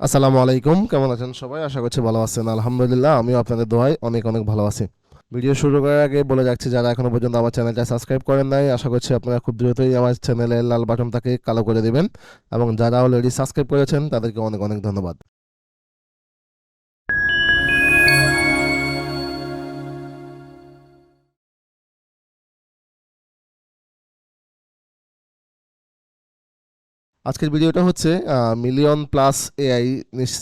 আসসালামু আলাইকুম, কেমন আছেন সবাই? আশা করছি ভালো আছেন। আলহামদুলিল্লাহ, আমিও আপনাদের দোয়ায় অনেক অনেক ভালো আছি। ভিডিও শুরু করার আগে বলে রাখছি, যারা এখনো পর্যন্ত আমার চ্যানেলটা সাবস্ক্রাইব করেন নাই, আশা করছি আপনারা খুব দ্রুতই আমার চ্যানেলের লাল বাটনটাকে কালো করে দিবেন, এবং যারা অলরেডি সাবস্ক্রাইব করেছেন তাদেরকে অনেক অনেক ধন্যবাদ। আজকের ভিডিওটা হচ্ছে million plus AI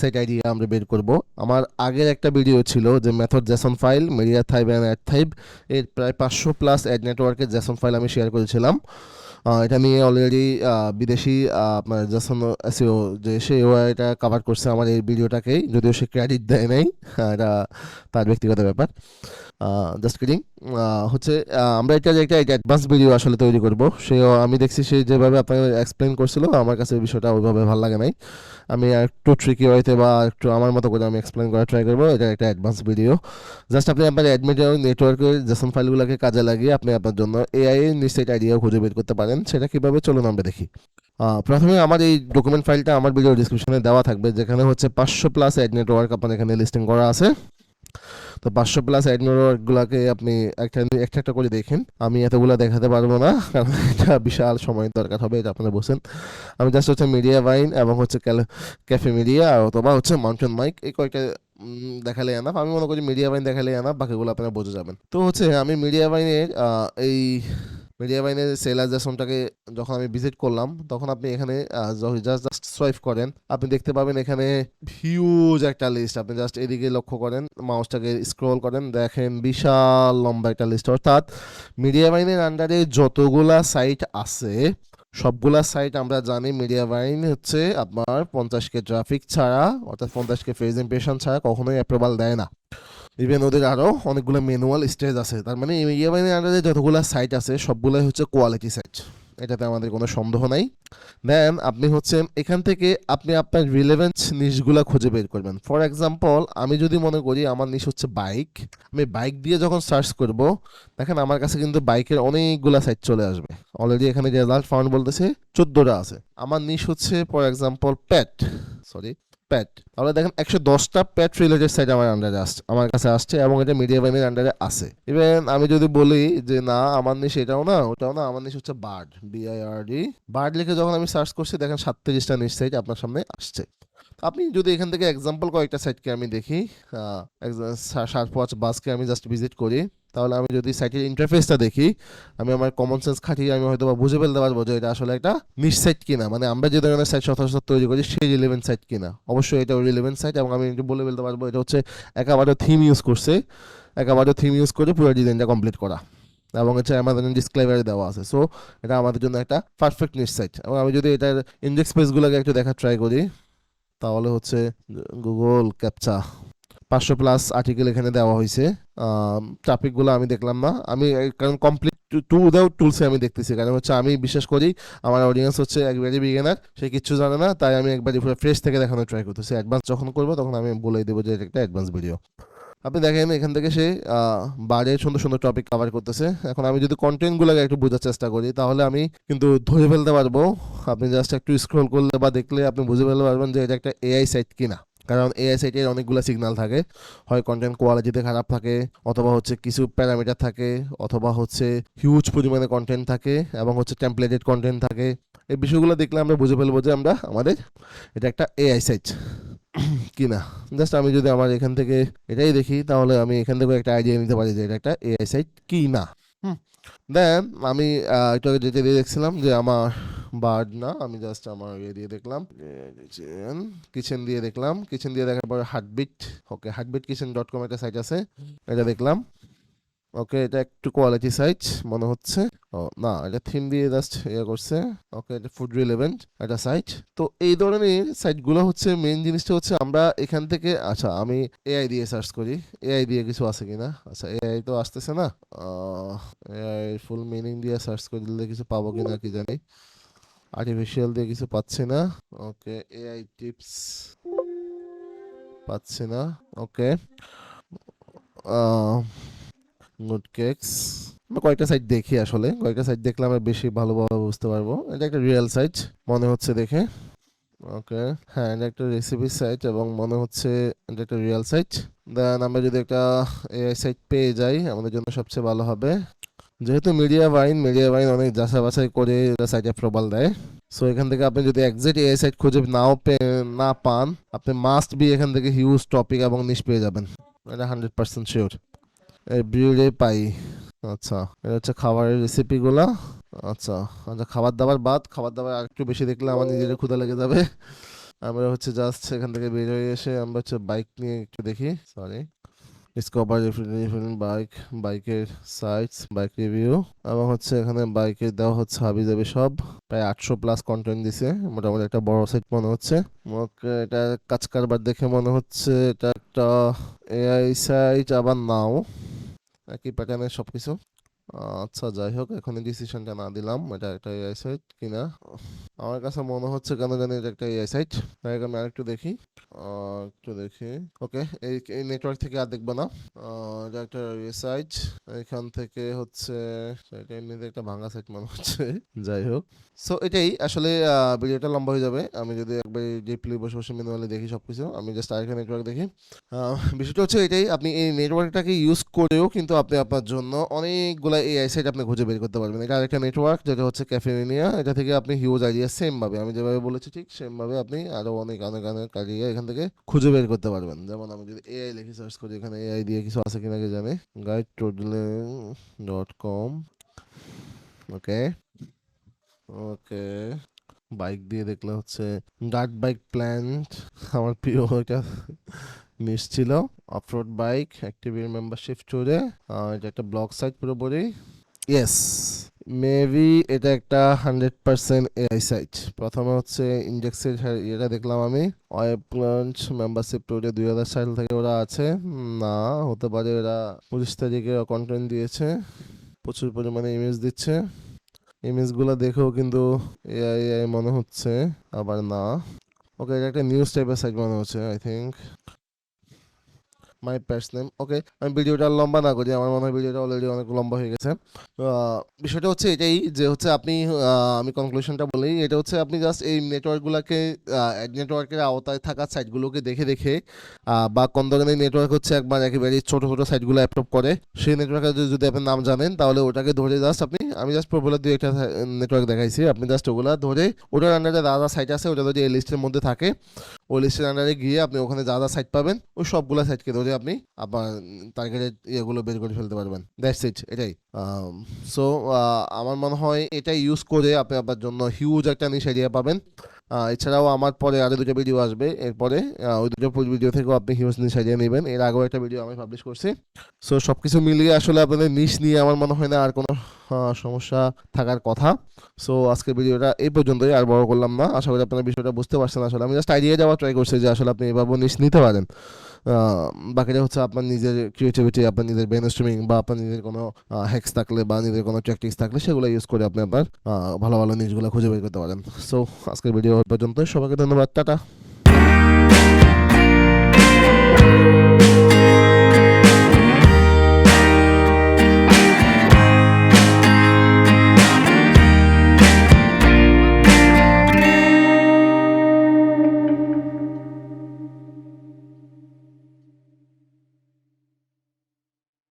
site idea আমরা বের করব। আমার আগের একটা ভিডিও ছিল যে method JSON file, Mediavine and AdThrive, এর প্রায় 500 প্লাস অ্যাড নেটওয়ার্কের জেসন ফাইল আমি শেয়ার করেছিলাম। এটা নিয়ে অলরেডি বিদেশি আপনার জেসন এসইও যে সেও এটা কভার করছে আমার এই ভিডিওটাকেই, যদিও সে ক্রেডিট দেয় নাই। এটা তার ব্যক্তিগত ব্যাপার, জাস্ট কিডিং। হচ্ছে আমরা এটা যে একটা অ্যাডভান্স ভিডিও আসলে তৈরি করব। আমি দেখছি সে যেভাবে আপনাকে এক্সপ্লেন করছিল, আমার কাছে বিষয়টা ওইভাবে ভালো লাগে নাই। আমি একটু ট্রিকি হইতে বা একটু আমার মতো করে আমি এক্সপ্লেন করার ট্রাই করবো। এটা একটা অ্যাডভান্স ভিডিও। জাস্ট আপনি আপনার অ্যাডমিট নেটওয়ার্কের জেসন ফাইলগুলোকে কাজে লাগিয়ে আপনি আপনার জন্য এআই এর নিশ্চয়ই আইডিয়া খুঁজে বের করতে পারেন। সেটা কিভাবে, চলুন আমরা দেখি। প্রথমে আমার এই ডকুমেন্ট ফাইলটা আমার ভিডিও ডিসক্রিপশনে দেওয়া থাকবে, যেখানে হচ্ছে 500 প্লাস অ্যাড নেটওয়ার্ক আপনার এখানে লিস্টিং করা আছে। তো 500 প্লাস অ্যাড নেটওয়ার্কগুলোকে আপনি একটা একটা একটা করে দেখেন। আমি এতগুলো দেখাতে পারবো না, কারণ এটা বিশাল সময় দরকার হবে, এটা আপনারা বলছেন। আমি জাস্ট হচ্ছে মিডিয়া বাইন এবং হচ্ছে ক্যাফে মিডিয়া অথবা হচ্ছে মাউন্টেন মাইক, এই কয়েকটা দেখালে এনাফ। আমি মনে করি মিডিয়া বাইন দেখালে এনাফ, বাকিগুলো আপনারা বুঝে যাবেন। তো হচ্ছে আমি এই মিডিয়া বাইনের সেলাইজেশনটাকে যখন আমি ভিজিট করলাম, তখন আপনি এখানে জাস্ট সোয়াইপ করেন, আপনি দেখতে পাবেন এখানে হিউজ একটা লিস্ট। আপনি জাস্ট এদিকে লক্ষ্য করেন, মাউসটাকে স্ক্রল করেন, দেখেন বিশাল লম্বা একটা লিস্ট। অর্থাৎ মিডিয়া বাইনের আন্ডারে যতগুলা সাইট আছে, সবগুলা সাইট আমরা জানি মিডিয়া বাইন হচ্ছে আপনার 50K ট্রাফিক ছাড়া, অর্থাৎ 50K ফেজ ইমপ্রেশন ছাড়া কখনোই অ্যাপ্রুভাল দেয় না। ইভেন ওদের আরও অনেকগুলো ম্যানুয়াল স্টেজ আছে। তার মানে মিডিয়া বাইনের আন্ডারে যতগুলো সাইট আছে সবগুলোই হচ্ছে কোয়ালিটি সাইট, এটাতে আমাদের কোনো সন্দেহ নাই। দেন আপনি হচ্ছে এখান থেকে আপনি আপনার রিলেভেন্স নিশগুলো খুঁজে বের করবেন। ফর এক্সাম্পল, আমি যদি মনে করি আমার নিশ হচ্ছে বাইক, আমি বাইক দিয়ে যখন সার্চ করব, দেখেন আমার কাছে কিন্তু বাইকের অনেকগুলা সাইট চলে আসবে। অলরেডি এখানে রেজাল্ট ফাউন্ড বলতেছে 14টা আছে। আমার নিশ হচ্ছে ফর এক্সাম্পল প্যাট, তাহলে দেখেন 110টা প্যাট রিলেটেড সাইট আমার কাছে আসছে, এবং এটা মিডিয়া বাইনের আন্ডারে আছে। ইভেন আমি যদি বলি যে না আমার নিশ এটাও না ওটাও না, আমার নিশ হচ্ছে BIRD, বার্ড লিখে যখন আমি সার্চ করছি, দেখেন 37টা নিশ সাইট আপনার সামনে আসছে। আপনি যদি এখান থেকে এক্সাম্পল কয়েকটা সাইটকে আমি দেখি, সার্চ বাসকে আমি জাস্ট ভিজিট করি, তাহলে আমি যদি সাইটের ইন্টারফেসটা দেখি, আমি আমার কমন সেন্স খাটিয়ে আমি হয়তো বা বুঝে ফেলতে পারবো যে এটা আসলে একটা নিশ সাইট কিনা, মানে আমরা যে ধরনের সাইট সচরাচর তৈরি করি সেই রিলেভেন্ট সাইট কিনা। অবশ্যই এটা রিলেভেন্ট সাইট, এবং আমি বলে ফেলতে পারবো এটা হচ্ছে একেবারে থিম ইউজ করে পুরো ডিজাইনটা কমপ্লিট করা, এবং হচ্ছে অ্যামাজনের ডিসক্লেমারে দেওয়া আছে। সো এটা আমাদের জন্য একটা পারফেক্ট নিশ সাইট। এবং আমি যদি এটার ইন্ডেক্স পেজগুলোকে একটু দেখার ট্রাই করি, তাহলে হচ্ছে গুগল ক্যাপচা 500 প্লাস আর্টিকেল এখানে দেওয়া হয়েছে। টপিকগুলো আমি দেখলাম না, আমি কারণ কমপ্লিট টু উইদাউট টুলসে আমি দেখতেছি, কারণ হচ্ছে আমি বিশ্বাস করি আমার অডিয়েন্স হচ্ছে একবারই বিগিনার, সে কিচ্ছু জানে না, তাই আমি একবারই পুরো ফ্রেশ থেকে দেখানোর ট্রাই করতেছি। অ্যাডভান্স যখন করবো তখন আমি বলে দেবো যে এটা একটা অ্যাডভান্স ভিডিও। আপনি দেখেন এখান থেকে সে বারে সুন্দর সুন্দর টপিক কভার করতেছে। এখন আমি যদি কন্টেন্টগুলোকে একটু বোঝার চেষ্টা করি, তাহলে আমি কিন্তু ধরে ফেলতে পারবো। আপনি জাস্ট একটু স্ক্রল করলে বা দেখলে আপনি বুঝে ফেলতে পারবেন যে এটা একটা এআই সাইট কিনা। কারণ এআই সাইটের অনেকগুলো সিগন্যাল থাকে, হয় কন্টেন্ট কোয়ালিটিতে খারাপ থাকে, অথবা হচ্ছে কিছু প্যারামিটার থাকে, অথবা হচ্ছে হিউজ পরিমাণে কন্টেন্ট থাকে, এবং হচ্ছে টেমপ্লেটেড কন্টেন্ট থাকে। এই বিষয়গুলো দেখলে আমরা বুঝে ফেলবো যে আমাদের এটা একটা এআই সাইট কিনা। জাস্ট আমি যদি আমার এখান থেকে এটাই দেখি, তাহলে আমি এখান থেকে একটা আইডিয়া নিতে পারি যে এটা একটা এআই সাইট কি না। দেন আমি একটু আগে যেটা দিয়ে দেখছিলাম যে আমার বার্ড না, আমি জাস্ট আমার দিয়ে দেখলাম কিচেন দিয়ে দেখার পরে হার্টবিট, ওকে heartbeatkitchen.com একটা সাইট আছে, এটা দেখলাম। ওকে, এটা একটু কোয়ালিটি সাইট মনে হচ্ছে। ও না, এটা থিম দিয়ে জাস্ট করছে। ওকে, এটা ফুড রিলেভেন্ট একটা সাইট। তো এই ধরনের সাইটগুলো হচ্ছে মেইন জিনিসটা হচ্ছে আমরা এখান থেকে, আচ্ছা আমি এআই দিয়ে সার্চ করি, এআই দিয়ে কিছু আছে কিনা। আচ্ছা এআই তো আসতেছে না, এআই ফুল মিনিং দিয়ে সার্চ করলে কিছু পাবো কিনা কি জানি। আর্টিফিশিয়াল দিয়ে কিছু পাচ্ছি না। ওকে, এআই টিপস পাচ্ছি না। ওকে, গুড কেকস। আমরা কয়েকটা সাইট দেখি, আসলে কয়েকটা সাইট দেখলে আমরা বেশি ভালোভাবে বুঝতে পারবো। এটা একটা রিয়েল সাইট মনে হচ্ছে দেখে। ওকে, হ্যাঁ এটা একটা রেসিপি সাইট এবং মনে হচ্ছে এটা একটা রিয়েল সাইট। দেন আমরা যদি একটা এআই সাইট পেয়ে যাই আমাদের জন্য সবচেয়ে ভালো হবে। যেহেতু মিডিয়া বাইন অনেক যাচাই বাছাই করে সাইটে প্রবাল দেয়। সো এখান থেকে আপনি যদি এক্সাক্ট এআই সাইট খুঁজে না পান, আপনি মাস্ট বি এখান থেকে হিউজ টপিক এবং নিশ পেয়ে যাবেন, এটা 100% শিওর। এভরিডে পাই, আচ্ছা এটা হচ্ছে খাবারের রেসিপিগুলা। আচ্ছা আচ্ছা, খাবার দাবার আর একটু বেশি দেখলে আমার নিজের ক্ষুধা লেগে যাবে। আমরা হচ্ছে জাস্ট এখান থেকে বের হয়ে এসে আমরা হচ্ছে বাইক নিয়ে একটু দেখি, সরি, ডিসকভার ডিফারেন্ট বাইকের সাইটস, বাইক রিভিউ, এবং হচ্ছে এখানে বাইকের দেওয়া হচ্ছে হাবি জাবি সব, প্রায় 800+ কন্টেন্ট দিছে, মোটামুটি একটা বড় সাইট মনে হচ্ছে। এটা কাজ কারবার দেখে মনে হচ্ছে এটা একটা এআই সাইট, আবার নাও একই প্যাটার্নের সবকিছু। আচ্ছা যাই হোক, এখন ডিসিশনটা না দিলাম এটা একটা এআই সাইট কিনা। আমার কাছে মনে হচ্ছে কেন জানি এটা একটা এআই সাইট। তাই আমি আরেকটু দেখি, একটু দেখি। ওকে, এই নেটওয়ার্ক থেকে আর দেখবো না। এটা একটা সাইট, এখান থেকে হচ্ছে এটা এমনিতে একটা ভাঙা সাইট মনে হচ্ছে। যাই হোক, সো এটাই আসলে ভিডিওটা লম্বা হয়ে যাবে আমি যদি একবার ডিপলি বসে বসে ম্যানুয়ালি দেখি সবকিছু। আমি জাস্ট আরেকটা নেটওয়ার্ক দেখি। বিষয়টা হচ্ছে এটাই, আপনি এই নেটওয়ার্কটাকে ইউজ করেও কিন্তু আপনি আপনার জন্য অনেকগুলো এআই সাইট আপনি খুঁজে বের করতে পারবেন। এটা আরেকটা নেটওয়ার্ক যেটা হচ্ছে ক্যাফেটেরিয়া, এটা থেকে আপনি হিউজ আইডিয়া সেম ভাবে আমি যেভাবে বলেছি ঠিক সেম ভাবে আপনি আরো অনেক অনেক অনেক আইডিয়া এখান থেকে খুঁজে বের করতে পারবেন। যেমন আমি যদি এআই লিখে সার্চ করি, এখানে এআই দিয়ে কিছু আছে কিনা কে জানে, guidetoddling.com। ওকে ওকে, বাইক দিয়ে দেখলে হচ্ছে ডার্ট বাইক প্ল্যান্ট, আমার প্রিয় এটা নিশ ছিল। অফরোড বাইক, অ্যাক্টিভিটি মেম্বারশিপ ট্যুরে, এটা একটা ব্লগ সাইট পুরোপুরি। ইয়েস, মেবি এটা একটা 100% এআই সাইট। প্রথমে হচ্ছে ইন্ডেক্সের এটা দেখলাম আমি, ওয়েব লঞ্চ মেম্বারশিপ ট্যুরে 2000 সাল থেকে ওরা আছে। না হতে পারে, ওরা 25 তারিখে কন্টেন্ট দিয়েছে, প্রচুর পরিমাণে ইমেজ দিচ্ছে, ইমেজগুলো দেখেও কিন্তু এআই এআই মনে হচ্ছে, আবার না। ওকে, এটা একটা নিউজ টাইপের সাইট মনে হচ্ছে I think. My pet's name. Okay, আমি ভিডিওটা লম্বা না করি, আমার মনে হয় ভিডিওটা অলরেডি অনেক লম্বা হয়ে গেছে। বিষয়টা হচ্ছে এটাই যে হচ্ছে আপনি আমি কনক্লুশনটা বলি, এটা হচ্ছে আপনি জাস্ট এই নেটওয়ার্কগুলোকে নেটওয়ার্কের আওতায় থাকা সাইটগুলোকে দেখে দেখে বা কোন ধরনের নেটওয়ার্ক হচ্ছে একবার একেবারে ছোট ছোট সাইটগুলো অ্যাপ্রুভ করে, সেই নেটওয়ার্কের যদি আপনি নাম জানেন তাহলে ওটাকে ধরে জাস্ট আমি জাস্ট পপুলার দুই একটা নেটওয়ার্ক দেখাইছি, আপনি জাস্ট ওগুলা ধরে ওটার আন্ডারে যা যা সাইট আছে ওটা যদি এই লিস্টের মধ্যে থাকে, ওই লিস্টের আন্ডারে গিয়ে আপনি ওখানে যা যা সাইট পাবেন ওই সবগুলো সাইটকে ধরে আপনি আপনার টার্গেটেড ইয়েগুলো বের করে ফেলতে পারবেন। দ্যাটস ইট, এটাই। সো আমার মনে হয় এটা ইউজ করে আপনি আপনার জন্য হিউজ একটা নিশ আইডিয়া পাবেন। এছাড়াও আমার পরে আরও দুটো ভিডিও আসবে, এরপরে ওই দুটো ভিডিও থেকেও আপনি হিউজ নিশ আইডিয়া নেবেন। এর আগেও একটা ভিডিও আমি পাবলিশ করছি। সো সব কিছু মিলিয়ে আসলে আপনাদের নিশ নিয়ে আমার মনে হয় না আর কোনো সমস্যা থাকার কথা। সো আজকের ভিডিওটা এই পর্যন্তই, আর বড় করলাম না। আশা করি আপনারা বিষয়টা বুঝতে পারছেন। আসলে আমি জাস্ট আইডিয়া দেওয়ার ট্রাই করছি যে আসলে আপনি এভাবে নিশ নিতে পারেন। বাকিটা হচ্ছে আপনার নিজের ক্রিয়েটিভিটি, আপনার নিজের ব্রেন স্ট্রিমিং বা আপনার নিজের কোনো হ্যাক্স থাকলে বা নিজের কোনো ট্যাকটিক্স থাকলে সেগুলো ইউজ করে আপনি আপনার ভালো ভালো নিউজগুলো খুঁজে বের করতে পারেন। সো আজকের ভিডিও পর্যন্ত, সবাইকে ধন্যবাদ, টাটা।